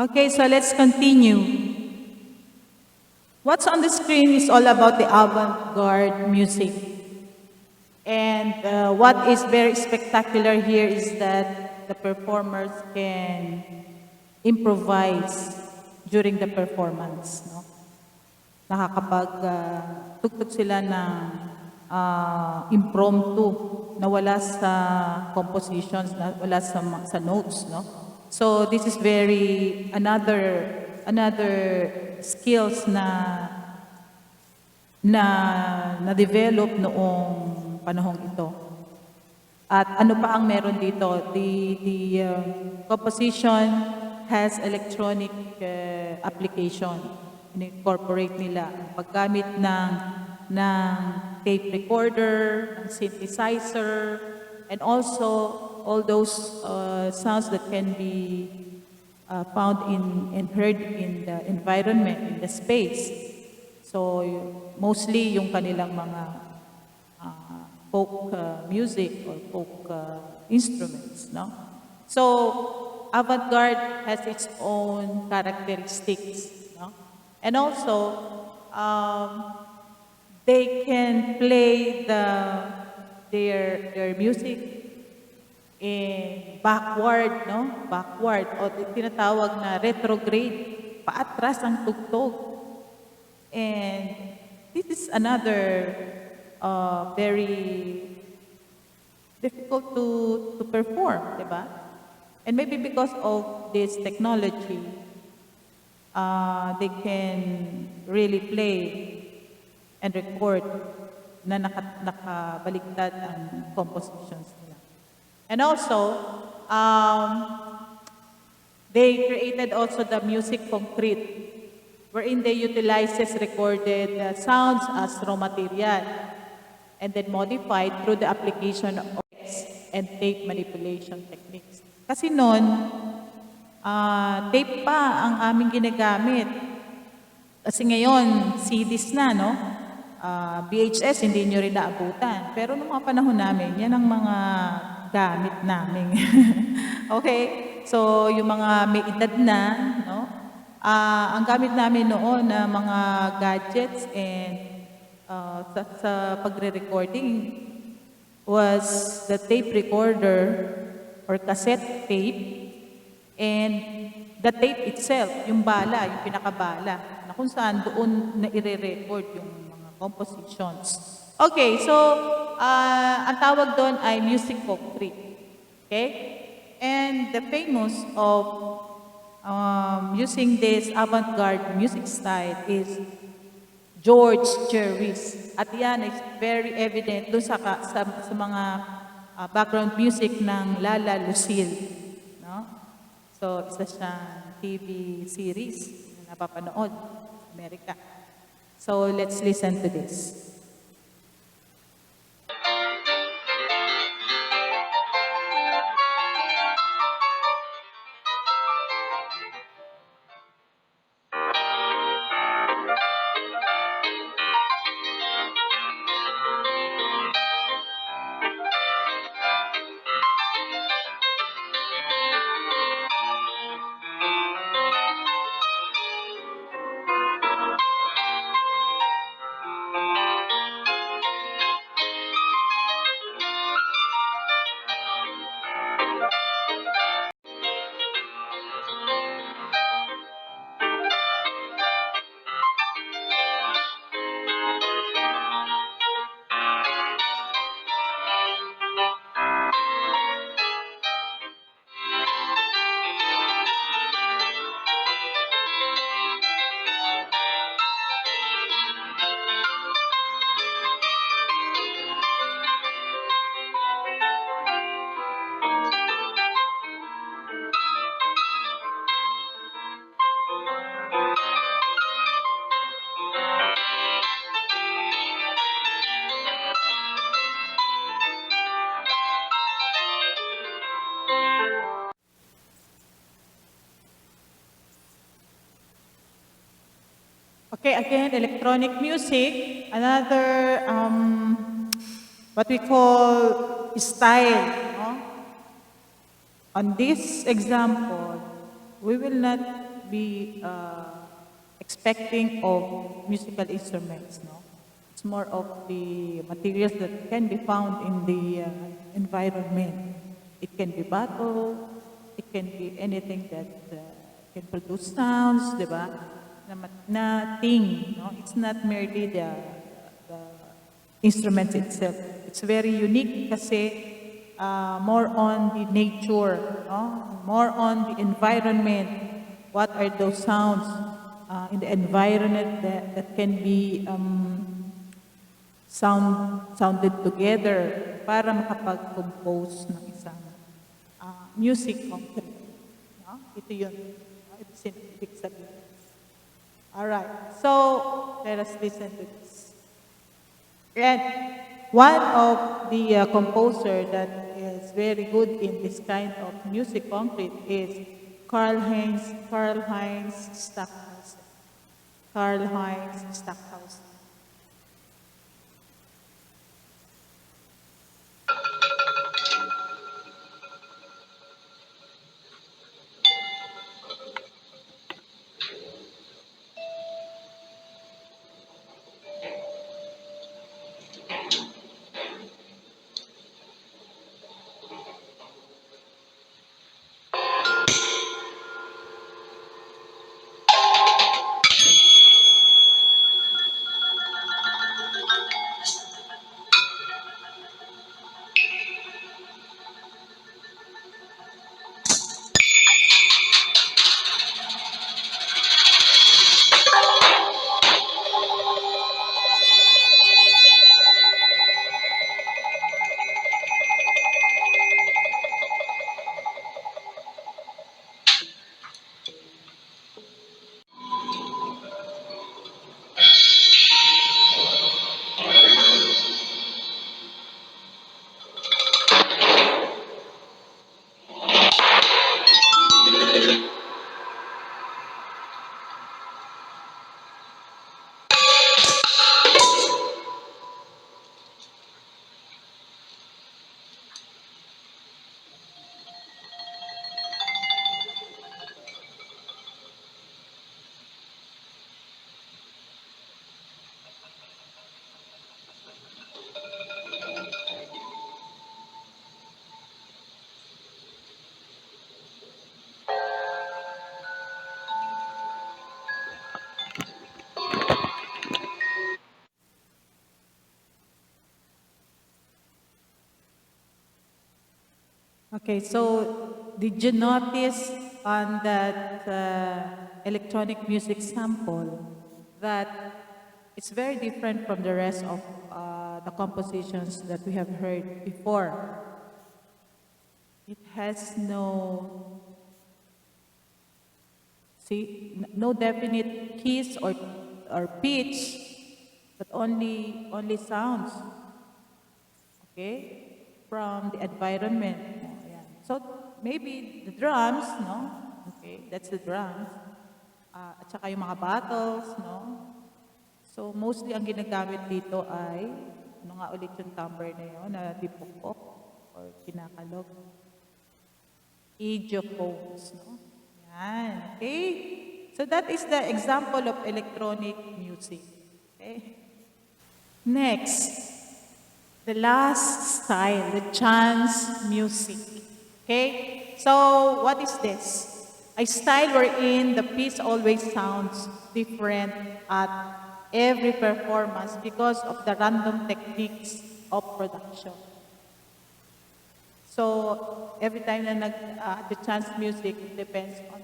Okay, so let's continue. What's on the screen is all about the avant-garde music. And what is very spectacular here is that the performers can improvise during the performance. No? Tugtog sila ng impromptu na wala sa compositions, na wala sa notes. No? So this is very another skills na develop noong panahong ito. At ano pa ang meron dito? The composition has electronic application. In-incorporate nila ang paggamit ng tape recorder, ng synthesizer, and also all those sounds that can be found and heard in the environment, in the space. So mostly yung kanilang mga folk music or folk instruments, no? So avant-garde has its own characteristics, no? And also they can play their music in backward, no? Backward, o tinatawag na retrograde, paatras ang tugtog. And this is another very difficult to perform, di ba? And maybe because of this technology, they can really play and record na nakabaliktad ang compositions nila. And also, they created also the music concrete, wherein they utilizes recorded sounds as raw material and then modified through the application of and tape manipulation techniques. Kasi noon, tape pa ang aming ginagamit. Kasi ngayon, CDs na, no? VHS, hindi nyo rin naabutan. Pero noong mga panahon namin, yan ang mga gamit namin. Okay? So, yung mga may edad na, no? Ang gamit namin noon na mga gadgets and sa pagre-recording was the tape recorder or cassette tape and the tape itself, yung bala, yung pinakabala, na kung saan doon na i-record yung mga compositions. Okay, so ang tawag doon ay music concrete. Okay? And the famous of using this avant-garde music style is George Gervais. At yan is very evident doon sa mga background music ng Lala Lucille. No? So, isa siyang TV series na napapanood sa Amerika. So, let's listen to this. Okay, again, electronic music, another what we call style. No? On this example, we will not be expecting of musical instruments, no? It's more of the materials that can be found in the environment. It can be bottle, it can be anything that can produce sounds, di ba? Na thing, no? It's not merely the instruments itself. It's very unique kasi more on the nature, no? More on the environment. What are those sounds in the environment that can be sounded together para makapag-compose ng isang music concrete. No? Ito yun. No? Ito ibig sabihin. Alright, so let us listen to this. And one of the composer that is very good in this kind of music concrete is Karl-Heinz Stockhausen. Karl-Heinz Stockhausen. Okay, so did you notice on that electronic music sample that it's very different from the rest of the compositions that we have heard before? It has no definite keys or pitch, but only sounds. Okay, from the environment. Ayan. So maybe the drums, no? Okay, that's the drums. At saka yung mga battles, no? So mostly ang ginagamit dito ay, ano nga ulit yung timbre na yun, na dipukpok or kinakalog. Idiophones, no? Yan, okay? So that is the example of electronic music. Okay? Next. The last style, the chance music. Okay? So, what is this? A style wherein the piece always sounds different at every performance because of the random techniques of production. So, every time na the chance music, it depends on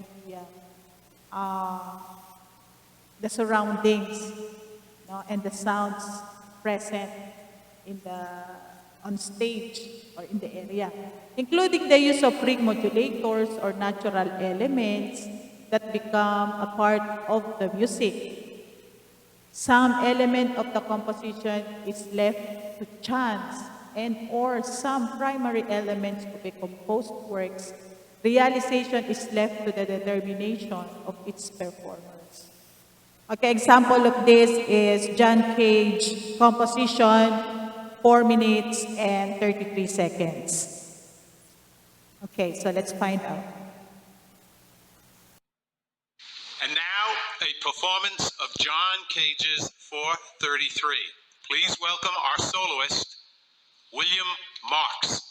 the surroundings, no, and the sounds present on stage or in the area, including the use of ring modulators or natural elements that become a part of the music. Some element of the composition is left to chance and or some primary elements of a composed work's realization is left to the determination of its performers. Okay, example of this is John Cage composition 4 minutes and 33 seconds. Okay, so let's find out. And now, a performance of John Cage's 433. Please welcome our soloist, William Marks.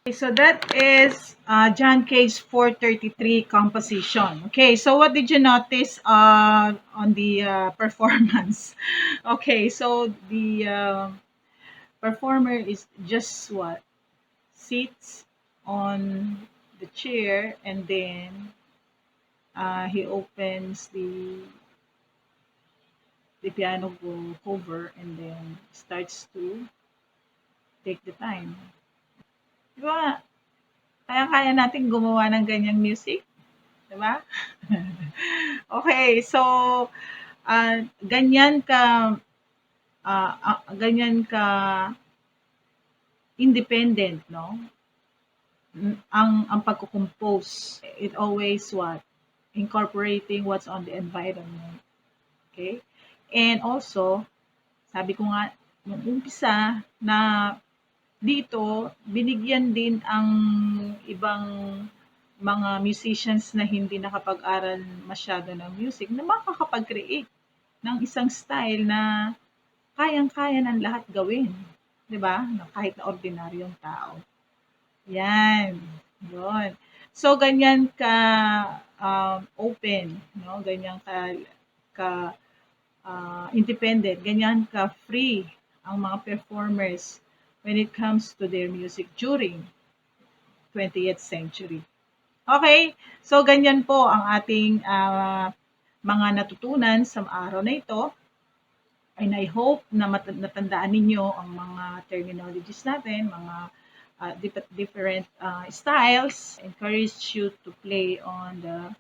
Okay, so that is John Cage 433 composition. Okay, so what did you notice on the performance? Okay, so the performer is just what? Sits on the chair and then he opens the piano cover and then starts to take the time. Di ba? Kaya-kaya natin gumawa ng ganyang music, di ba? Okay, so ganyan ka ganyan ka independent, no? Ang pagko-compose, it always what? Incorporating what's on the environment. Okay? And also, sabi ko nga nung umpisa na dito binigyan din ang ibang mga musicians na hindi nakapag-aral masyado ng music na makakapag-create ng isang style na kayang-kaya ng lahat gawin, 'di ba? Na kahit na ordinaryong tao. 'Yan. Yun. So, ganyan ka open, no? Ganyan ka independent, ganyan ka free ang mga performers when it comes to their music during 20th century. Okay, so ganyan po ang ating mga natutunan sa araw na ito. And I hope na natandaan ninyo ang mga terminologies natin, mga different styles. Encourage you to play on the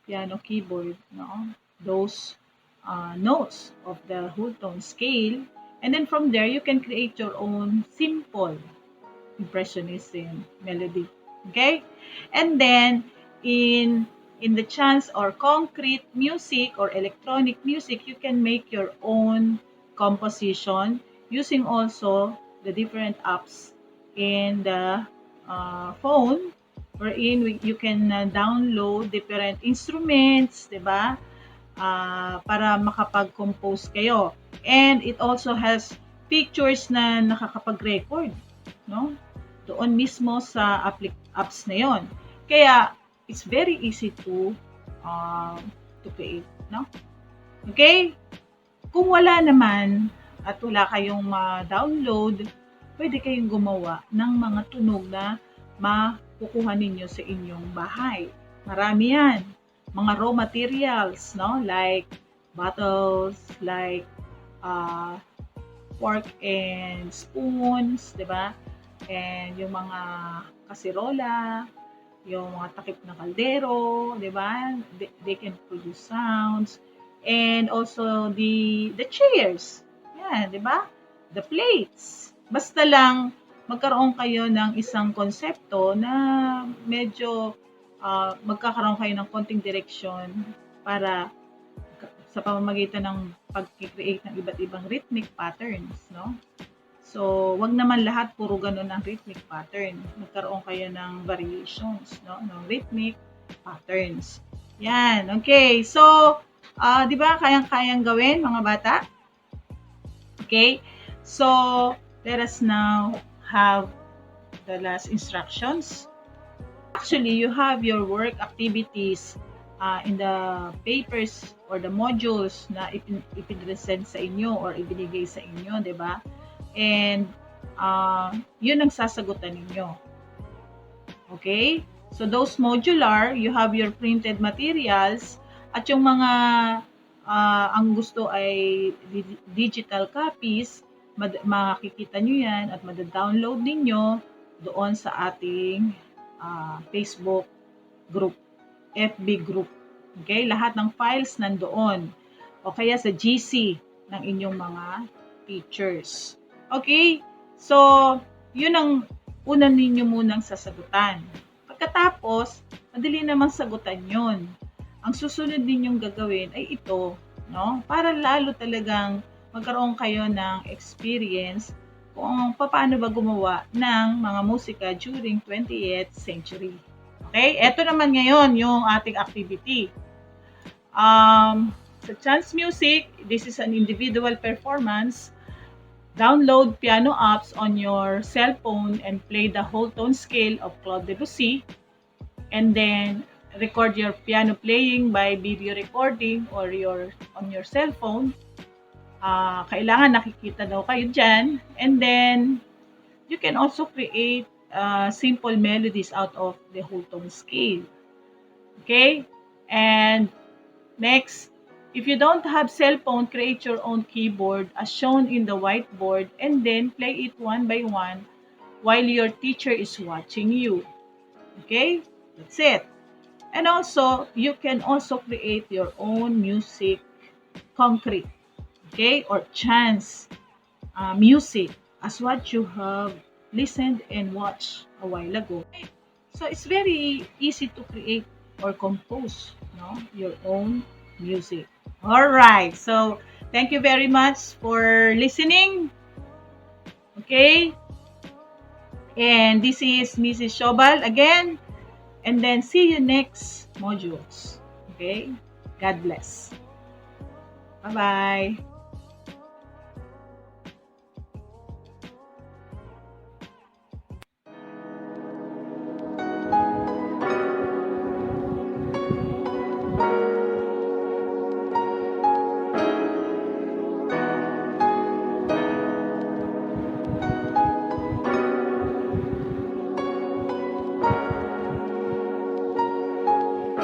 piano keyboard, no? Those notes of the whole tone scale. And then from there, you can create your own simple impressionism melody. Okay? And then in the chance or concrete music or electronic music, you can make your own composition using also the different apps in the phone wherein you can download different instruments, 'di ba? Para makapag-compose kayo. And it also has pictures na nakakapag-record, no? Doon mismo sa apps na 'yon. Kaya it's very easy to create, no? Okay? Kung wala naman at wala kayong ma-download, pwede kayong gumawa ng mga tunog na makukuha ninyo sa inyong bahay. Marami yan. Mga raw materials, no? Like bottles, like fork and spoons, di ba? And yung mga kasirola, yung mga takip na kaldero, di ba? They can produce sounds. And also the chairs. Yan, di ba? The plates. Basta lang magkaroon kayo ng isang konsepto na medyo magkakaroon kayo ng konting direksyon para sa pamamagitan ng pag-create ng iba't ibang rhythmic patterns, no? So, wag naman lahat puro ganun ang rhythmic pattern. Magkaroon kayo ng variations, no? Ng rhythmic patterns. Yan, okay. So, di ba kayang-kayang gawin, mga bata? Okay? So, let us now have the last instructions. Actually, you have your work activities in the papers or the modules na ipinresent sa inyo or ibinigay sa inyo, di ba? And yun ang sasagutan ninyo. Okay? So those modular, you have your printed materials at yung mga ang gusto ay digital copies, makikita nyo yan at madadownload ninyo doon sa ating Facebook group, FB group. Okay? Lahat ng files nandoon. O kaya sa GC ng inyong mga teachers. Okay? So, yun ang una ninyo munang sasagutan. Pagkatapos, madali namang sagutan yun. Ang susunod ninyong gagawin ay ito, no? Para lalo talagang magkaroon kayo ng experience kung paano ba gumawa ng mga musika during 20th century. Okay? Ito naman ngayon yung ating activity. Sa Chance Music, this is an individual performance. Download piano apps on your cell phone and play the whole tone scale of Claude Debussy. And then record your piano playing by video recording or on your cell phone. Kailangan nakikita daw kayo dyan. And then, you can also create simple melodies out of the whole tone scale. Okay? And next, if you don't have cell phone, create your own keyboard as shown in the whiteboard and then play it one by one while your teacher is watching you. Okay? That's it. And also, you can also create your own music concrete. Okay? Or chance music as what you have listened and watched a while ago. So it's very easy to create or compose, no, your own music. All right. So thank you very much for listening. Okay? And this is Mrs. Shobal again. And then see you next modules. Okay? God bless. Bye-bye.